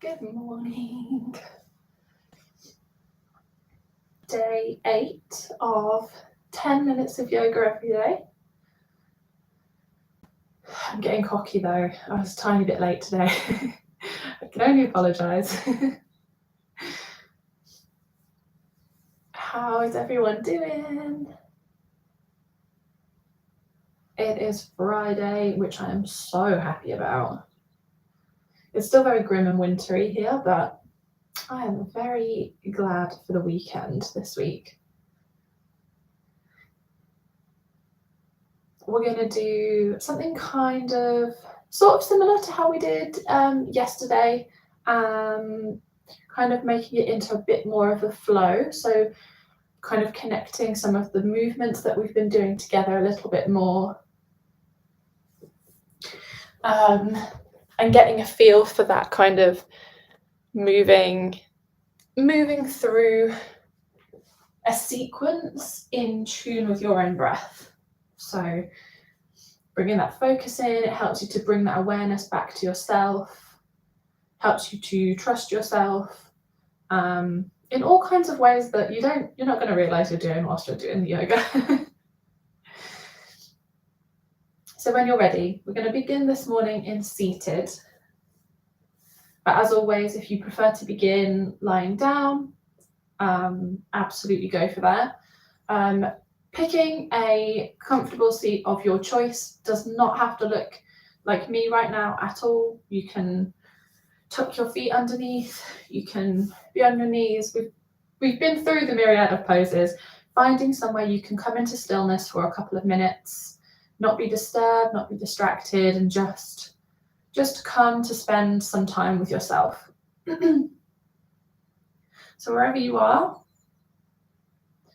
Good morning. Day 8 of 10 minutes of yoga every day. I'm getting cocky though. I was a tiny bit late today. I can only apologise. How is everyone doing? It is Friday, which I am so happy about. It's still very grim and wintry here, but I am very glad for the weekend this week. We're going to do something kind of sort of similar to how we did yesterday, kind of making it into a bit more of a flow. So kind of connecting some of the movements that we've been doing together a little bit more, and getting a feel for that kind of moving through a sequence in tune with your own breath. So bringing that focus in, it helps you to bring that awareness back to yourself, helps you to trust yourself in all kinds of ways that you're not going to realize you're doing whilst you're doing the yoga. So when you're ready, we're going to begin this morning in seated. But as always, if you prefer to begin lying down, absolutely go for that. Picking a comfortable seat of your choice does not have to look like me right now at all. You can tuck your feet underneath, you can be on your knees. We've been through the myriad of poses, finding somewhere you can come into stillness for a couple of minutes, not be disturbed, not be distracted, and just come to spend some time with yourself. So wherever you are,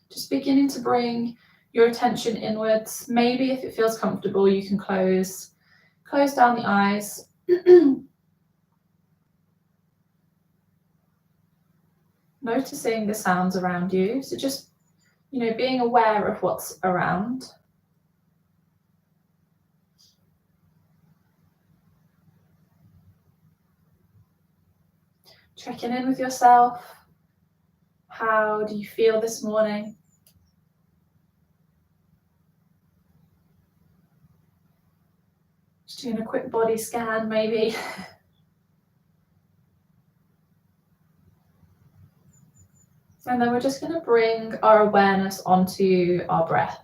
just beginning to bring your attention inwards. Maybe if it feels comfortable, you can close down the eyes. Noticing the sounds around you. So just, being aware of what's around. Checking in with yourself. How do you feel this morning? Just doing a quick body scan, maybe. And then we're just going to bring our awareness onto our breath.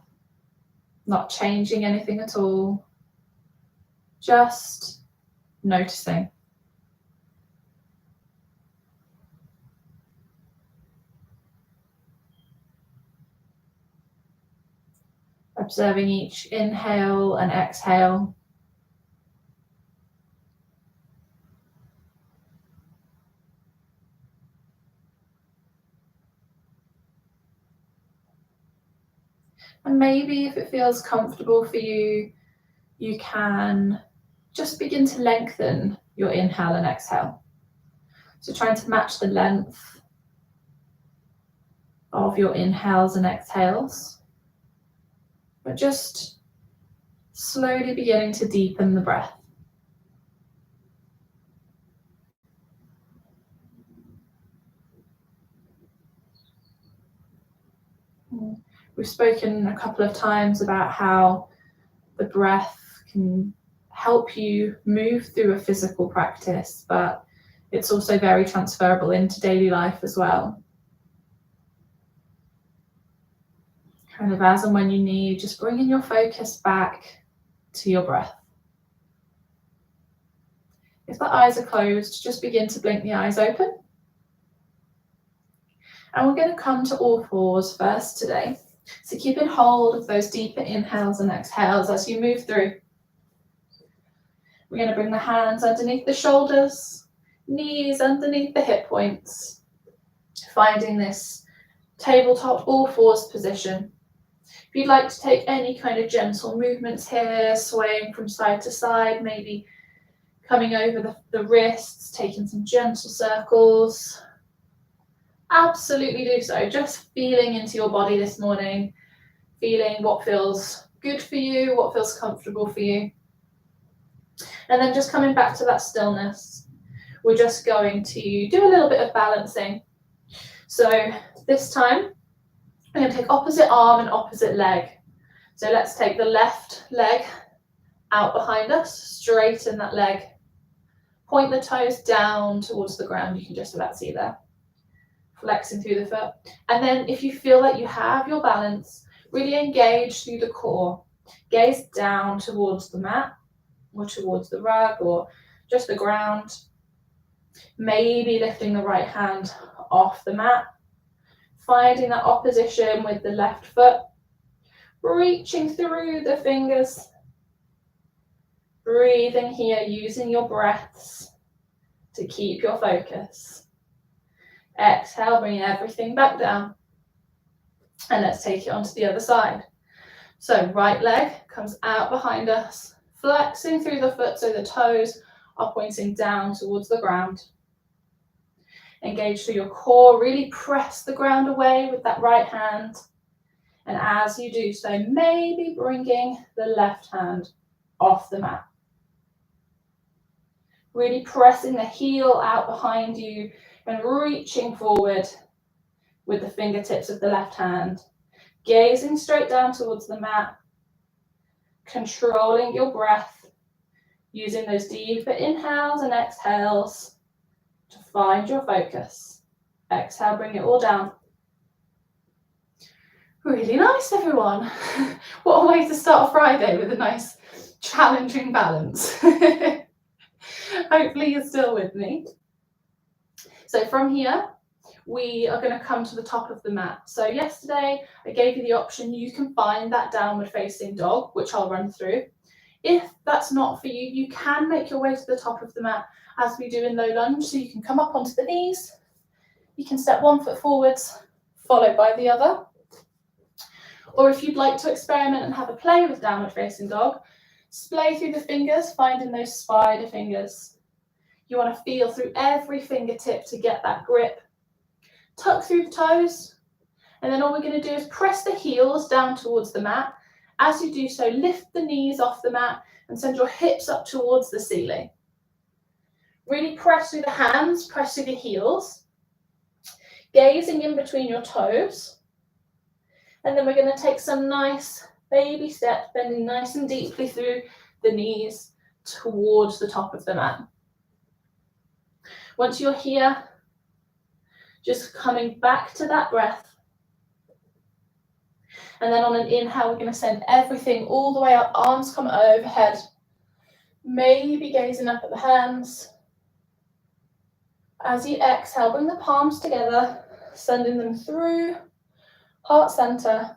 Not changing anything at all. Just noticing. Observing each inhale and exhale. And maybe if it feels comfortable for you, you can just begin to lengthen your inhale and exhale. So trying to match the length of your inhales and exhales, but just slowly beginning to deepen the breath. We've spoken a couple of times about how the breath can help you move through a physical practice, but it's also very transferable into daily life as well. Kind of as and when you need, just bringing your focus back to your breath. If the eyes are closed, just begin to blink the eyes open. And we're going to come to all fours first today. So keeping hold of those deeper inhales and exhales as you move through. We're going to bring the hands underneath the shoulders, knees underneath the hip points, finding this tabletop all fours position. If you'd like to take any kind of gentle movements here, swaying from side to side, maybe coming over the wrists, taking some gentle circles, absolutely do so. Just feeling into your body this morning, feeling what feels good for you, what feels comfortable for you. And then just coming back to that stillness. we're just going to do a little bit of balancing. So this time, I'm going to take opposite arm and opposite leg. So let's take the left leg out behind us, straighten that leg. Point the toes down towards the ground. You can just about see there. Flexing through the foot. And then if you feel like you have your balance, really engage through the core. Gaze down towards the mat or towards the rug or just the ground. Maybe lifting the right hand off the mat. Finding that opposition with the left foot. Reaching through the fingers. Breathing here, using your breaths to keep your focus. Exhale, bring everything back down. And let's take it onto the other side. So right leg comes out behind us, flexing through the foot so the toes are pointing down towards the ground. Engage through your core, really press the ground away with that right hand. And as you do so, maybe bringing the left hand off the mat. Really pressing the heel out behind you and reaching forward with the fingertips of the left hand. Gazing straight down towards the mat. Controlling your breath. Using those deeper inhales and exhales to find your focus. Exhale, bring it all down. Really nice, everyone. What a way to start a Friday with a nice challenging balance. Hopefully you're still with me. So from here, we are going to come to the top of the mat. So yesterday, I gave you the option, you can find that downward facing dog, which I'll run through. If that's not for you, you can make your way to the top of the mat as we do in low lunge. So you can come up onto the knees. You can step one foot forwards, followed by the other. Or if you'd like to experiment and have a play with downward facing dog, splay through the fingers, finding those spider fingers. You want to feel through every fingertip to get that grip. Tuck through the toes. And then all we're going to do is press the heels down towards the mat. As you do so, lift the knees off the mat and send your hips up towards the ceiling. Really press through the hands, press through the heels. Gazing in between your toes. And then we're going to take some nice baby steps, bending nice and deeply through the knees towards the top of the mat. Once you're here, just coming back to that breath. And then on an inhale, we're going to send everything all the way up, arms come overhead. Maybe gazing up at the hands. As you exhale, bring the palms together, sending them through heart center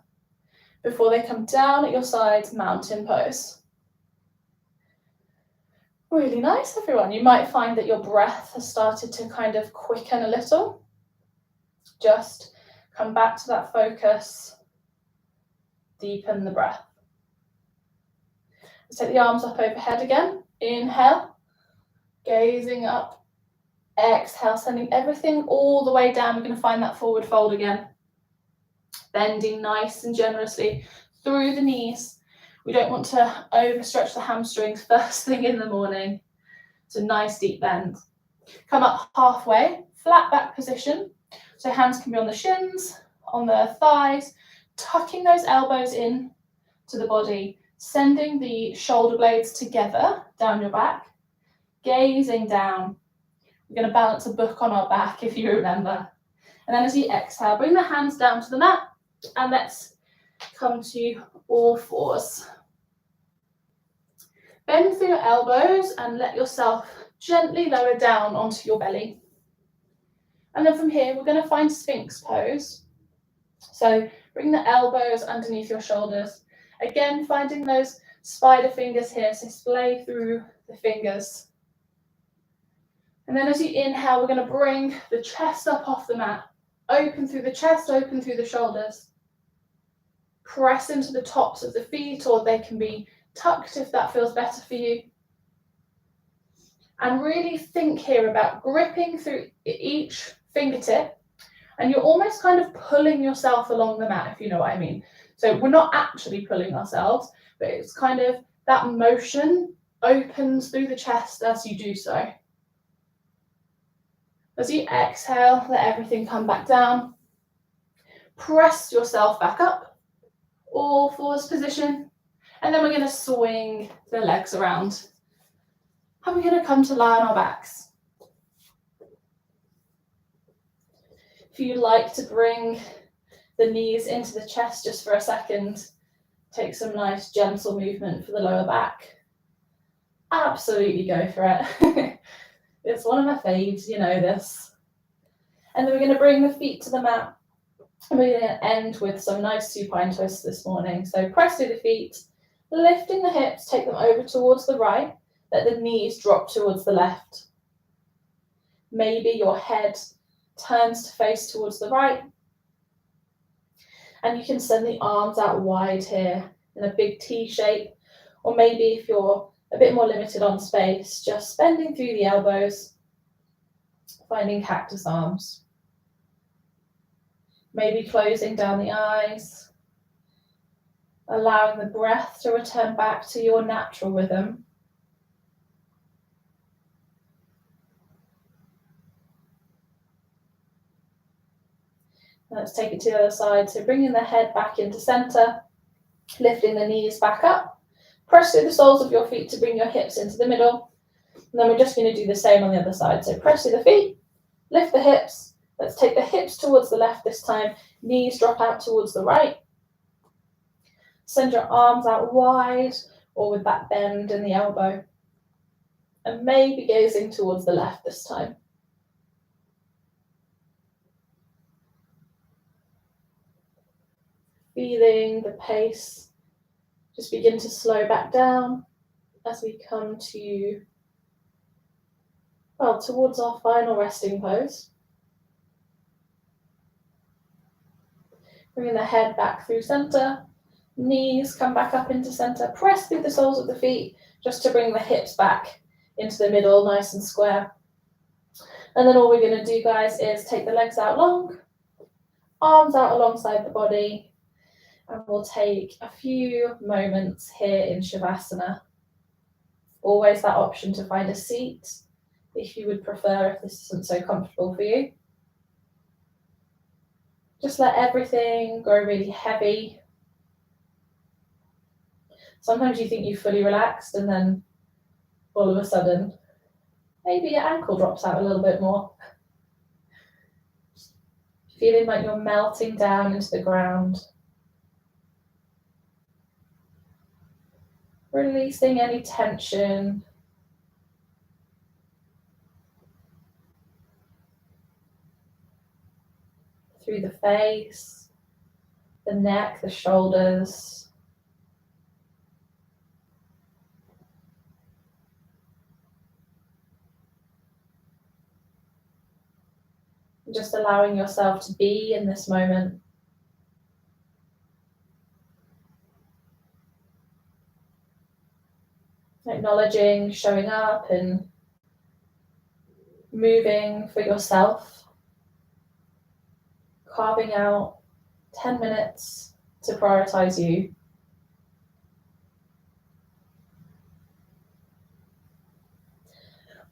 before they come down at your sides, mountain pose. Really nice, everyone. You might find that your breath has started to kind of quicken a little. Just come back to that focus. Deepen the breath. Let's take the arms up overhead again. Inhale, gazing up. Exhale, sending everything all the way down. We're going to find that forward fold again. Bending nice and generously through the knees. We don't want to overstretch the hamstrings first thing in the morning. It's a nice deep bend. Come up halfway, flat back position. So hands can be on the shins, on the thighs, tucking those elbows in to the body, sending the shoulder blades together down your back, gazing down. We're going to balance a book on our back if you remember. And then as you exhale, bring the hands down to the mat and let's come to all fours. Bend through your elbows and let yourself gently lower down onto your belly. And then from here, we're going to find Sphinx pose. So bring the elbows underneath your shoulders. Again, finding those spider fingers here, so splay through the fingers. And then as you inhale, we're going to bring the chest up off the mat. Open through the chest, open through the shoulders. Press into the tops of the feet, or they can be tucked if that feels better for you. And really think here about gripping through each fingertip, and you're almost kind of pulling yourself along the mat, if you know what I mean. So we're not actually pulling ourselves, but it's kind of that motion opens through the chest as you do so. As you exhale, let everything come back down. Press yourself back up, all fours position. And then we're going to swing the legs around. And we're going to come to lie on our backs. If you'd like to bring the knees into the chest just for a second, take some nice gentle movement for the lower back. Absolutely go for it. It's one of my faves, you know this. And then we're going to bring the feet to the mat. And we're going to end with some nice supine twists this morning. So press through the feet, lifting the hips, take them over towards the right. Let the knees drop towards the left. Maybe your head turns to face towards the right. And you can send the arms out wide here in a big T shape. Or maybe if you're a bit more limited on space, just bending through the elbows, finding cactus arms. Maybe closing down the eyes, allowing the breath to return back to your natural rhythm. Let's take it to the other side. So bringing the head back into center, lifting the knees back up. Press through the soles of your feet to bring your hips into the middle. And then we're just going to do the same on the other side. So press through the feet, lift the hips. Let's take the hips towards the left this time. Knees drop out towards the right. Send your arms out wide or with that bend in the elbow. And maybe gazing towards the left this time. Feeling the pace just begin to slow back down as we come to, towards our final resting pose. Bringing the head back through center, knees come back up into center, press through the soles of the feet just to bring the hips back into the middle, nice and square. And then all we're going to do, guys, is take the legs out long, arms out alongside the body, and we'll take a few moments here in Shavasana. Always that option to find a seat if you would prefer, if this isn't so comfortable for you. Just let everything go really heavy. Sometimes you think you've fully relaxed and then all of a sudden, maybe your ankle drops out a little bit more. Feeling like you're melting down into the ground. Releasing any tension. Through the face, the neck, the shoulders. Just allowing yourself to be in this moment. Acknowledging, showing up and moving for yourself. Carving out 10 minutes to prioritize you.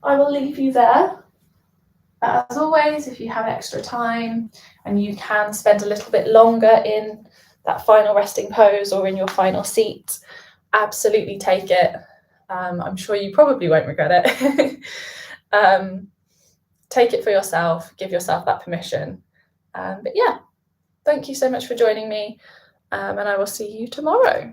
I will leave you there. As always, if you have extra time and you can spend a little bit longer in that final resting pose or in your final seat, absolutely take it. I'm sure you probably won't regret it. Take it for yourself, give yourself that permission. But yeah, thank you so much for joining me, and I will see you tomorrow.